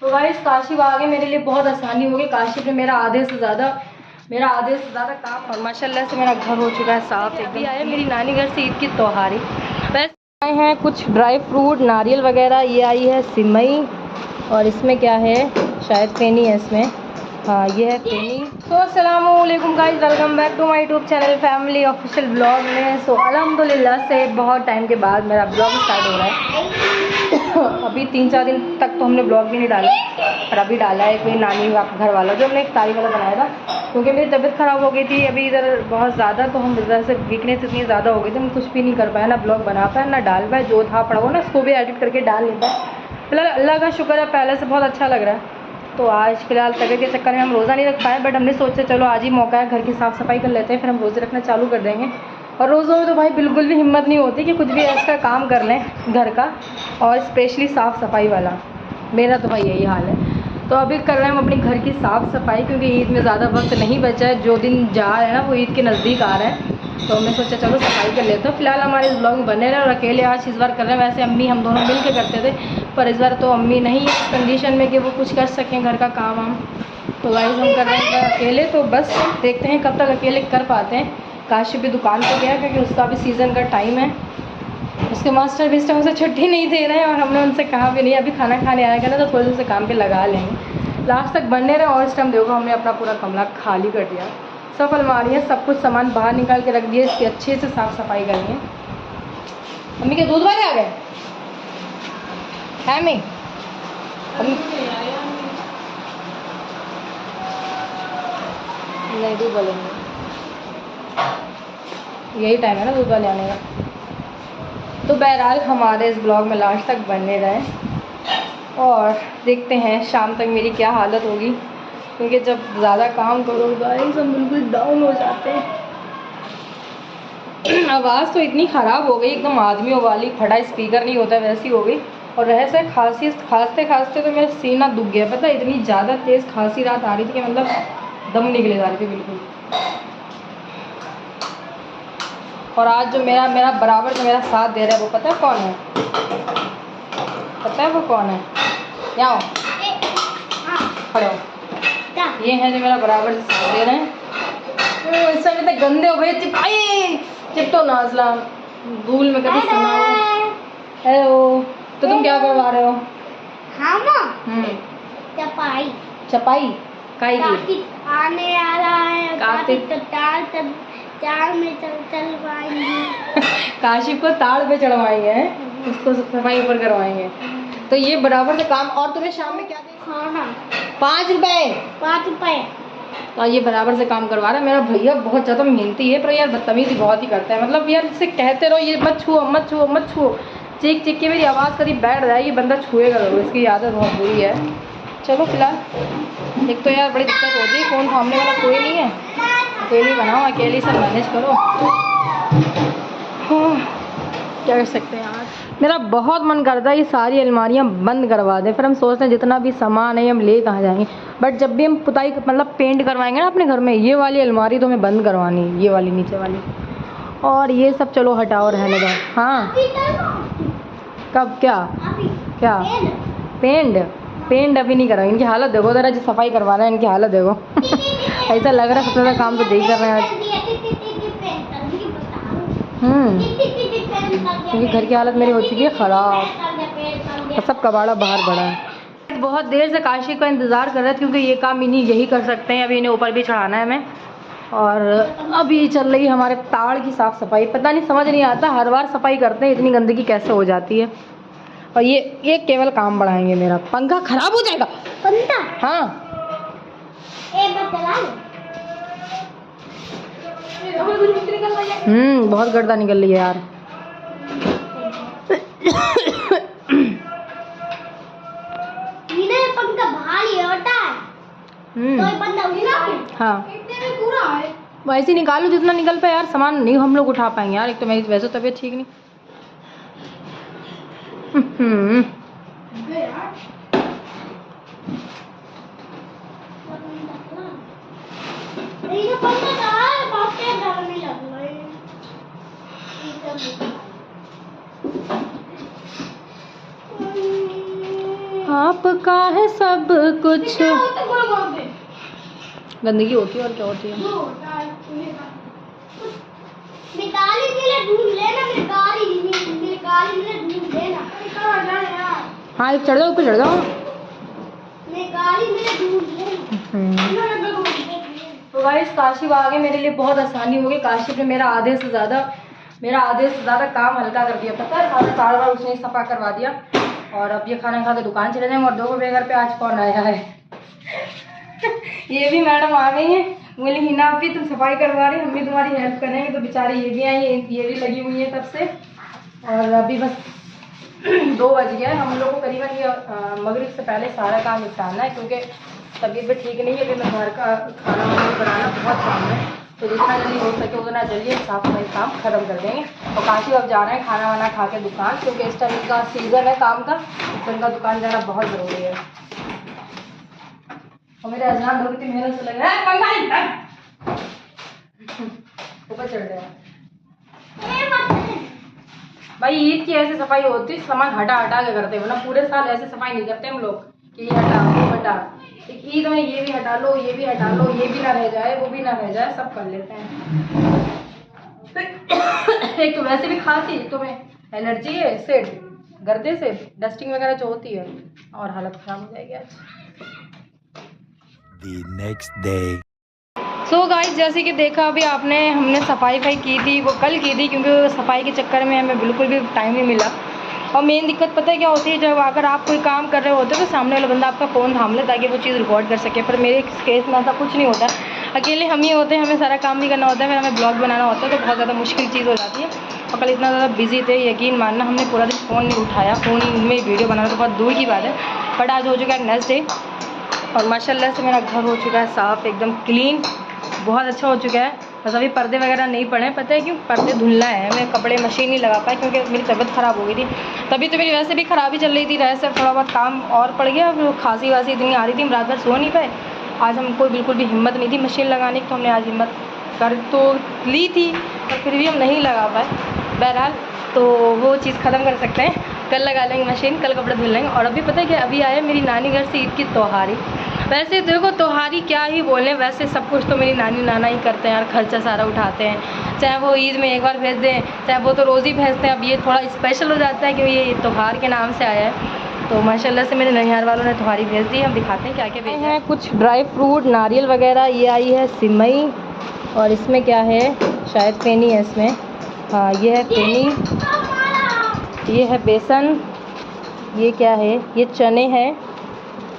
तो गाइस काशिफ आ गए, मेरे लिए बहुत आसानी हो गई। काशिफ ने मेरा आधे से ज़्यादा काम, और माशाल्लाह से मेरा घर हो चुका है साफ। अभी आए मेरी नानी घर से ईद की त्योहारी। वैसे आए हैं कुछ ड्राई फ्रूट, नारियल वगैरह। ये आई है सिमई, और इसमें क्या है, शायद फेनी है इसमें। हाँ ये है फेनी। तो अस्सलामुअलैकुम guys, welcome back to my YouTube channel family official blog में। सो अल्हम्दुलिल्लाह से बहुत टाइम के बाद मेरा ब्लॉग स्टार्ट हो रहा है। अभी 3-4 दिन तक तो हमने ब्लॉग भी नहीं डाला, और अभी डाला है कोई नानी घर वाला, जो हमने इफ्तारी वाला बनाया था, क्योंकि मेरी तबीयत ख़राब हो गई थी अभी इधर बहुत ज़्यादा। तो हम इधर से वीकनेस इतनी ज़्यादा हो गई थी, हम कुछ भी नहीं कर पाया, ना ब्लॉग बना पाया ना डाल पाया। जो था पड़ा हुआ ना उसको भी एडिट करके डाल लेता है। फिलहाल अल्लाह का शुक्र है, पहले से बहुत अच्छा लग रहा है। तो आज फ़िलहाल तबीयत के चक्कर में हम रोज़ा नहीं रख पाए, बट हमने सोचा चलो आज ही मौका है, घर की साफ़ सफाई कर लेते हैं, फिर हम रोज़े रखना चालू कर देंगे। और रोज़ों में तो भाई बिल्कुल भी हिम्मत नहीं होती कि कुछ भी ऐसा काम कर लें घर का, और स्पेशली साफ़ सफाई वाला। मेरा तो भाई यही हाल है। तो अभी कर रहे हैं हम अपनी घर की साफ़ सफाई, क्योंकि ईद में ज़्यादा वक्त नहीं बचा है। जो दिन जा रहे हैं ना वो ईद के नज़दीक आ रहा है, तो हमने सोचा चलो सफाई कर लेते हैं। फिलहाल हमारे इस ब्लॉग में बने रहे, और अकेले आज इस बार कर रहे हैं। वैसे अम्मी हम दोनों मिल के करते थे, पर इस बार तो अम्मी नहीं है इस कंडीशन में कि वो कुछ कर सकें घर का काम हम। तो गाइस हम कर रहे हैं अकेले, तो बस देखते हैं कब तक अकेले कर पाते हैं। काशिफ भी दुकान पर गया, क्योंकि उसका भी सीज़न का टाइम है। उसके मास्टर भी इस टाइम उसे छुट्टी नहीं दे रहे हैं, और हमने उनसे कहा भी नहीं, अभी खाना खाने आएगा ना तो थोड़ी देर से काम पे लगा लेंगे। लास्ट तक बनने रहे, और इस टाइम देखो हमने अपना पूरा कमरा खाली कर दिया। सब अलमारियाँ, सब कुछ सामान बाहर निकाल के रख दिए, इसकी अच्छे से साफ़ सफाई करनी है। अम्मी के दूध वाले आ गए है अम्मी? नहीं, दूध वाले नहीं, यही टाइम है ना दूध वाले आने का। तो बहरहाल हमारे इस ब्लॉग में लास्ट तक बने रहे, और देखते हैं शाम तक मेरी क्या हालत होगी, क्योंकि जब ज़्यादा काम करो गाइस हम बिल्कुल डाउन हो जाते हैं। आवाज़ तो इतनी ख़राब हो गई, एकदम आदमियों वाली, खड़ा स्पीकर नहीं होता वैसी हो गई। और रहस्य खांसते खांसते तो मेरा सीना दुख गया, पता है, इतनी ज़्यादा तेज़ खांसी रात आ रही थी कि मतलब दम निकले जा रही थी बिल्कुल। और आज जो मेरा बराबर जो मेरा साथ दे रहा है वो पता है कौन है? पता है वो कौन है? यहाँ खड़े हो। ये है जो मेरा बराबर से साथ दे रहे हैं। इस समय तक गंदे हो गए, चिपटो नाजला धूल में कभी सुनाओ। हेलो, तो तुम क्या करवा रहे हो? चपाई काई की आने आ रहा है, कार्तिक तो ताल में चलवाएंगे। काशिफ को ताड़ पे चढ़वाएंगे, उसको सफाई ऊपर करवाएंगे। तो ये बराबर से काम। और तुम्हें शाम में क्या खाना 5 रुपए। तो ये बराबर से काम करवा रहा है। मेरा भैया बहुत ज़्यादा मेहनती है, पर यार बदतमीजी बहुत ही करता है। मतलब यार इससे कहते रहो ये मत छुओ मत छुओ मत छुओ, चीख चीख के मेरी आवाज़ करीब बैठ जाए, ये बंदा छुएगा जरूर, इसकी आदत बहुत बुरी है। चलो फिलहाल एक तो यार बड़ी दिक्कत होती है, फ़ोन थामने वाला कोई नहीं है, अकेली बनाओ, अकेली सब मैनेज करो। क्या कर सकते हैं यार, मेरा बहुत मन करता है ये सारी अलमारियाँ बंद करवा दें, फिर हम सोचते हैं जितना भी सामान है हम ले कहाँ जाएंगे। बट जब भी हम पुताई मतलब पेंट करवाएंगे ना अपने घर में, ये वाली अलमारी तो हमें बंद करवानी है, ये वाली नीचे वाली। और ये सब चलो हटाओ, रहने दो। हाँ कब? क्या पेंट अभी नहीं करा। इनकी हालत देखो ज़रा, जो सफाई करवाना है इनकी हालत देखो। ऐसा लग रहा है सबसे ज़्यादा काम तो यही कर रहे हैं आज। क्योंकि घर की हालत मेरी हो चुकी है ख़राब, और सब कबाड़ा बाहर पड़ा है। बहुत देर से काशी का इंतज़ार कर रहे थे, क्योंकि ये काम इन्हीं यही कर सकते हैं। अभी इन्हें ऊपर भी चढ़ाना है हमें, और अभी चल रही है हमारे ताड़ की साफ़ सफाई। पता नहीं, समझ नहीं आता, हर बार सफाई करते हैं इतनी गंदगी कैसे हो जाती है। और ये केवल काम बढ़ाएंगे, मेरा पंखा खराब हो जाएगा। पंखा? हाँ बहुत गर्दा निकल रही है यार। पंखा भारी होता है, तो बंदा हाँ वैसे निकालो जितना निकल पाए यार, सामान नहीं हम लोग उठा पाएंगे यार। एक तो मेरी वैसे तबीयत ठीक नहीं। हाँ आपका है सब कुछ। गंदगी होती है और क्या होती है। हाँ एक चढ़ जाओ, ऊपर चढ़ जाओ। तो गाइस काशी बाग है, मेरे लिए बहुत आसानी हो गई। काशी में मेरा आधे से ज़्यादा काम हल्का कर दिया। पता है सारा बार उसने सफा करवा दिया। और अब ये खाना खा के दुकान चले जाएंगे। और 2 बजे घर पे आज कौन आया है ये भी मैडम आ गई है। बोली हिना आप भी तुम सफाई करवा रही, हम भी तुम्हारी हेल्प करेंगे। तो बेचारी ये भी आई, ये भी लगी हुई है तब से। और अभी बस 2 बज गया है। हम लोग को करीबन ये मगरिब से पहले सारा काम निपटाना है, क्योंकि तबीयत भी ठीक नहीं है। अभी मैं घर का खाना बनाना बहुत काम है, तो जितना जल्दी हो सके उतना जल्दी साफ सफाई काम ख़त्म कर देंगे। और काशी अब जा रहे हैं खाना वाना खा के दुकान, क्योंकि इस टाइम का सीज़न है काम का, तो इनका दुकान जाना बहुत ज़रूरी है। और मेरे अजनान लोग इतनी मेहनत से लग रहा है ऊपर चढ़ गया। भाई ईद की ऐसी सफाई होती है, सामान हटा हटा के करते हैं, वरना पूरे साल ऐसे सफाई नहीं करते हम लोग कि ये हटा वो हटा। ईद में ये भी हटा लो, ये भी हटा लो, ये भी ना रह जाए, वो भी ना रह जाए, सब कर लेते हैं। एक तो वैसे भी खांसी, एक तो मैं एलर्जी है इससे, गर्दे से डस्टिंग वगैरह जो होती है, और हालत खराब हो जाएगी आज। The next day. So guys जैसे कि देखा अभी आपने, हमने सफाई की थी, वो कल की थी, क्योंकि सफाई के चक्कर में हमें बिल्कुल भी टाइम नहीं मिला। और मेन दिक्कत पता है क्या होती है, जब अगर आप कोई काम कर रहे होते हो तो सामने वाला बंदा आपका फ़ोन थाम ले ताकि वो चीज़ रिकॉर्ड कर सके। पर मेरे केस में ऐसा कुछ नहीं होता, अकेले हम ही होते हैं, हमें सारा काम भी करना होता है, फिर हमें ब्लॉग बनाना होता है, तो बहुत ज़्यादा मुश्किल चीज़ हो जाती है। और कल इतना ज़्यादा बिजी थे, यकीन मानना हमने पूरा दिन फ़ोन नहीं उठाया, फ़ोन में वीडियो बनाना तो बहुत दूर की बात है। बट आज हो चुका है नेक्स्ट डे, और माशाल्लाह से मेरा घर हो चुका है साफ़, एकदम क्लीन, बहुत अच्छा हो चुका है। बस अभी पर्दे वगैरह नहीं पड़े हैं, पता है क्यों, पर्दे धुलना है। मैं कपड़े मशीन नहीं लगा पाई क्योंकि मेरी तबीयत ख़राब हो गई थी। तभी तो मेरी वैसे भी ख़राबी चल रही थी, वैसे थोड़ा बहुत काम और पड़ गया, फिर खांसी वासी इतनी आ रही थी, हम रात भर सो नहीं पाए। आज हमको बिल्कुल भी हिम्मत नहीं थी मशीन लगाने की, तो हमने आज हिम्मत कर तो ली थी, पर फिर भी हम नहीं लगा पाए। बहरहाल तो वो चीज़ ख़त्म कर सकते हैं, कल लगा लेंगे मशीन, कल कपड़े धुल लेंगे। और अभी पता है कि अभी आया मेरी नानी घर से ईद की त्योहारी। वैसे देखो त्योहारी क्या ही बोलें, वैसे सब कुछ तो मेरी नानी नाना ही करते हैं यार, खर्चा सारा उठाते हैं, चाहे वो ईद में एक बार भेज दें, चाहे वो तो रोज़ ही भेजते हैं। अब ये थोड़ा स्पेशल हो जाता है क्योंकि ये त्योहार के नाम से आया है। तो माशाल्लाह से मेरे ननिहाल वालों ने त्योहारी भेज दी। हम दिखाते हैं क्या क्या भेजे हैं। कुछ ड्राई फ्रूट, नारियल वगैरह, ये आई है सिमई, और इसमें क्या है, शायद फेनी है इसमें, हाँ ये है फेनी, ये है बेसन, ये क्या है, ये चने हैं,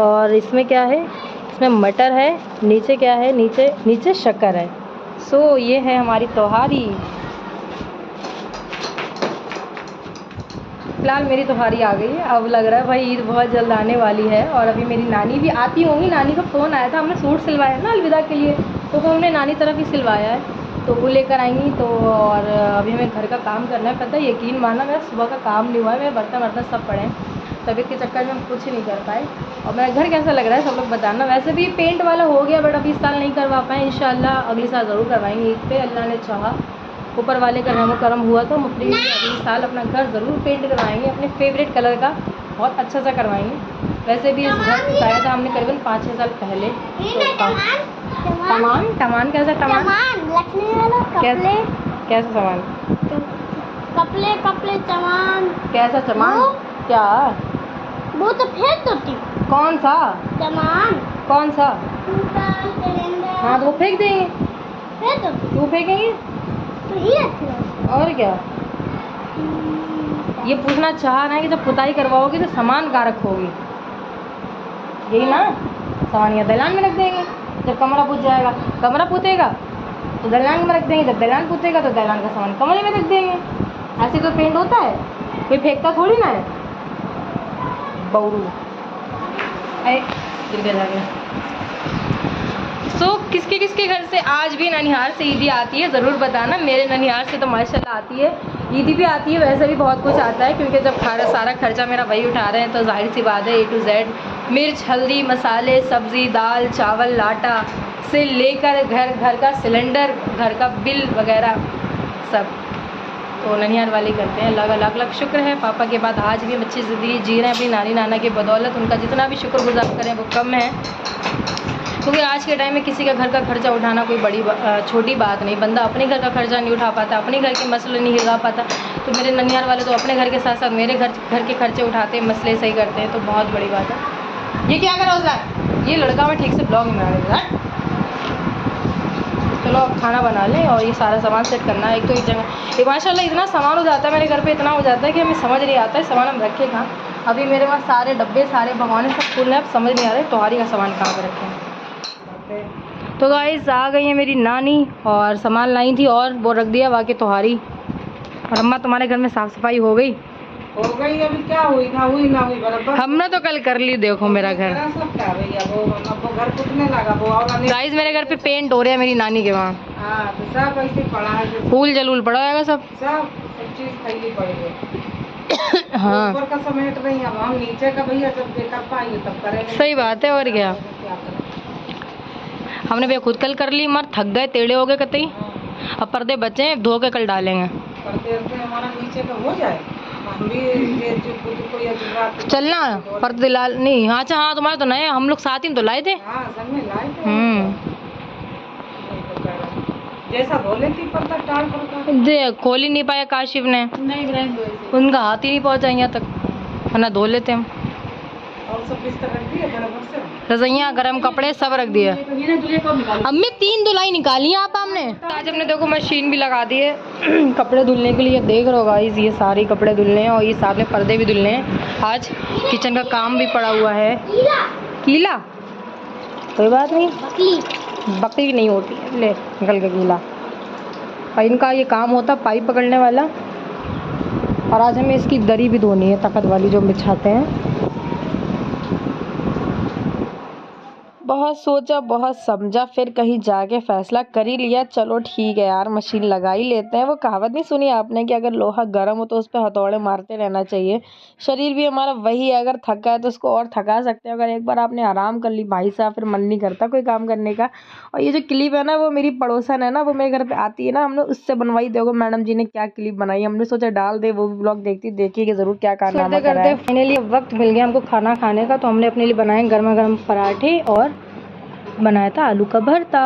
और इसमें क्या है, इसमें मटर है, नीचे क्या है, नीचे शक्कर है। सो ये है हमारी त्योहारी। फिलहाल मेरी त्योहारी आ गई है, अब लग रहा है भाई ईद बहुत जल्द आने वाली है। और अभी मेरी नानी भी आती होंगी, नानी का फ़ोन आया था, हमने सूट सिलवाया ना अलविदा के लिए, तो वो हमने नानी तरफ ही सिलवाया है, तो वो लेकर आएंगी। तो और अभी हमें घर का काम करना है, पता है यकीन मानना मेरा सुबह का काम नहीं हुआ है, मेरे बर्तन सब पड़े हैं, तबीयत के चक्कर में हम कुछ नहीं कर पाए। और मेरा घर कैसा लग रहा है सब लोग बताना। वैसे भी पेंट वाला हो गया, बट अभी इस साल नहीं करवा पाए, इंशाल्लाह अगले साल ज़रूर करवाएंगे ईद पे, अल्लाह ने चाहा, ऊपर वाले का रहम करम हुआ तो मुफ्ती अगले साल अपना घर ज़रूर पेंट करवाएंगे, अपने फेवरेट कलर का बहुत अच्छा सा करवाएंगे। वैसे भी इस घर को उठाया था हमने करीबन 5-6 साल पहले। टमान कैसा, टमान कैसा सामान, कपड़े चमान कैसा चमान, क्या वो तो फेंक दोती, कौन सा चमान, कौन सा, सिलेंडर, हाँ तो वो फेंक देंगे, फेंक दोती, क्यों फेंकेंगे, तो ये अच्छा। और क्या। ये पूछना चाह रहे हैं कि जब पुताई करवाओगी तो सामान कहाँ रखोगी, यही ना, सामान या दलान में रख देंगे, जब कमरा पूछ जाएगा, कमरा पूछेगा तो दलान में रख देंगे, जब दलान पूछेगा तो दलान का सामान कमरे में रख देंगे। ऐसे तो पेंट होता है, कोई फेंकता थोड़ी ना है, बौरू गिर गया। सो किसके किसके घर से आज भी ननिहाल से ईदी आती है ज़रूर बताना। मेरे ननिहाल से तो माशाल्लाह आती है, ईदी भी आती है, वैसे भी बहुत कुछ आता है, क्योंकि जब सारा खर्चा मेरा वही उठा रहे हैं तो जाहिर सी बात है A to Z, मिर्च, हल्दी, मसाले, सब्ज़ी, दाल, चावल, आटा से लेकर घर का सिलेंडर, घर का बिल वगैरह सब। तो ननिहाल वाले करते हैं। अलग अलग अलग शुक्र है पापा के बाद आज भी हम अच्छी ज़िंदगी जी रहे हैं अपनी नानी नाना की बदौलत। उनका जितना भी शुक्रगुजार करें वो कम है, क्योंकि आज के टाइम में किसी का घर का खर्चा उठाना कोई छोटी बात नहीं। बंदा अपने घर का खर्चा नहीं उठा पाता, अपने घर के मसले नहीं हिला पाता, तो मेरे ननिहाल वाले तो अपने घर के साथ साथ मेरे घर के खर्चे उठाते हैं, मसले सही करते हैं, तो बहुत बड़ी बात है। ये क्या करा उसका, ये लड़का मैं ठीक से ब्लॉग नहीं बना रहा। चलो अब खाना बना लें और ये सारा सामान सेट करना है। एक तो एक जगह माशाल्लाह इतना सामान हो जाता है मेरे घर पे, इतना हो जाता है कि हमें समझ नहीं आता है सामान हम रखे कहाँ। अभी मेरे पास सारे डब्बे सारे भगवान सब फुल है, अब समझ नहीं आ रहा है तोहारी का सामान कहाँ पर रखें। तो गाइस आ गई है मेरी नानी और सामान लाई थी और वो रख दिया बाकी तोहारी। और अम्मा तुम्हारे घर में साफ़ सफाई हो गई? अभी क्या हुई ना हुई बराबर। हमने तो कल कर ली, देखो मेरा घर। सब क्या भैया वो घर कुटने लगा वो गाइस मेरे घर पे पेंट हो रहा है मेरी नानी के वहाँ। हाँ तो सब ऐसे पड़ा है, फूल जलूल पड़ा होगा सब चीज खरीदी पड़ेगी। हाँ ऊपर का समेट रही अब हम नीचे का भैया जब देखा पाएंगे तब करेंगे। सही बात है, और क्या। हमने भैया खुद कल कर ली, मर थक गए, टेढ़े हो गए कतई। अब पर्दे बचे हैं, धो के कल डालेंगे। हमारा नीचे का हो जाए हम भी चलना पर्दे दिला नहीं। अच्छा हाँ तुम्हारे तो नए, हम लोग साथ ही में तो लाए थे। हाँ सब में लाए थे। जैसा बोले थी पर्दा टाल पर्दा दे खोल ही नहीं पाया काशिफ ने, नहीं उनका हाथ ही नहीं पहुंचा यहाँ तक, वरना धो लेते हम। और सब बिस्तर रख दिए बराबर से, रजाइयाँ गर्म कपड़े सब रख दिए। अम्मी 3 धुलाई निकाली आप हमने। आज हमने देखो मशीन भी लगा दी है कपड़े धुलने के लिए। देख रहे हो गाइस ये सारे कपड़े धुलने हैं और ये साथ में पर्दे भी धुलने हैं। आज किचन का काम भी पड़ा हुआ है। कीला कोई बात नहीं, बकरी भी नहीं होती है, ले निकल के कीला। और इनका ये काम होता पाइप पकड़ने वाला। और आज हमें इसकी दरी भी धोनी है, तखत वाली जो बिछाते हैं। बहुत सोचा बहुत समझा फिर कहीं जाके फैसला कर ही लिया, चलो ठीक है यार मशीन लगा ही लेते हैं। वो कहावत नहीं सुनी आपने कि अगर लोहा गर्म हो तो उस पर हथौड़े मारते रहना चाहिए। शरीर भी हमारा वही है, अगर थका है तो उसको और थका सकते हैं। अगर एक बार आपने आराम कर ली भाई साहब फिर मन नहीं करता कोई काम करने का। और ये जो क्लिप है ना वो मेरी पड़ोसन है ना, वो मेरे घर पर आती है ना, हमने उससे बनवाई। देखो मैडम जी ने क्या क्लिप बनाई, हमने सोचा डाल दे, वो भी ब्लॉग देखिए जरूर क्या कारनामा करा है। फाइनली वक्त मिल गया हमको खाना खाने का, तो हमने अपने लिए बनाए गर्मा गर्म पराठे और बनाया था आलू का भरता।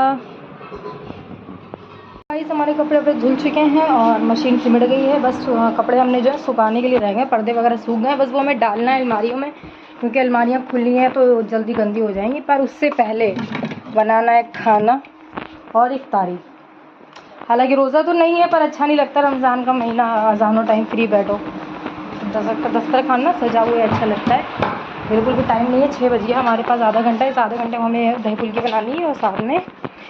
गाइस हमारे कपड़े वपड़े धुल चुके हैं और मशीन सिमट गई है। बस कपड़े हमने जो है सुखाने के लिए रह गए, पर्दे वगैरह सूख गए, बस वो हमें डालना है अलमारियों में, क्योंकि अलमारियाँ खुली हैं तो जल्दी गंदी हो जाएंगी। पर उससे पहले बनाना है खाना और इफ्तारी। हालांकि रोज़ा तो नहीं है पर अच्छा नहीं लगता रमज़ान का महीना, अज़ानो टाइम फ्री बैठो, दस्तरखान ना सजा हुआ अच्छा लगता है। बिल्कुल भी टाइम नहीं है, 6 बज गया हमारे पास, आधा घंटा है। इस आधे घंटे में हमें दही फुल्की बनानी है और साथ में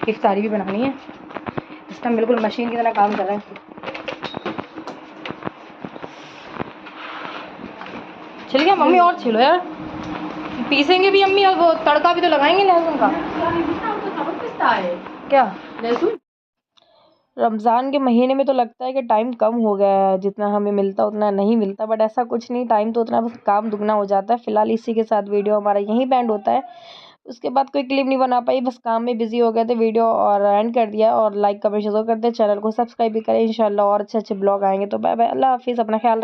इफ्तारी भी बनानी है। इस टाइम बिल्कुल मशीन की तरह काम कर रहे हैं। छिल गया मम्मी, और छिलो यार, पीसेंगे भी अम्मी और वो तड़का भी तो लगाएंगे लहसुन का। क्या लहसुन रमज़ान के महीने में तो लगता है कि टाइम कम हो गया है, जितना हमें मिलता उतना नहीं मिलता, बट ऐसा कुछ नहीं, टाइम तो उतना, बस काम दुगना हो जाता है। फिलहाल इसी के साथ वीडियो हमारा यहीं बैंड होता है। उसके बाद कोई क्लिप नहीं बना पाई, बस काम में बिजी हो गए थे, वीडियो और एंड कर दिया। और लाइक कमेंट जरूर करते, चैनल को सब्सक्राइब भी करें। इंशाल्लाह और अच्छे अच्छे ब्लॉग आएंगे। तो बाय बाय, अल्लाह हाफिज़, अपना ख्याल रखें।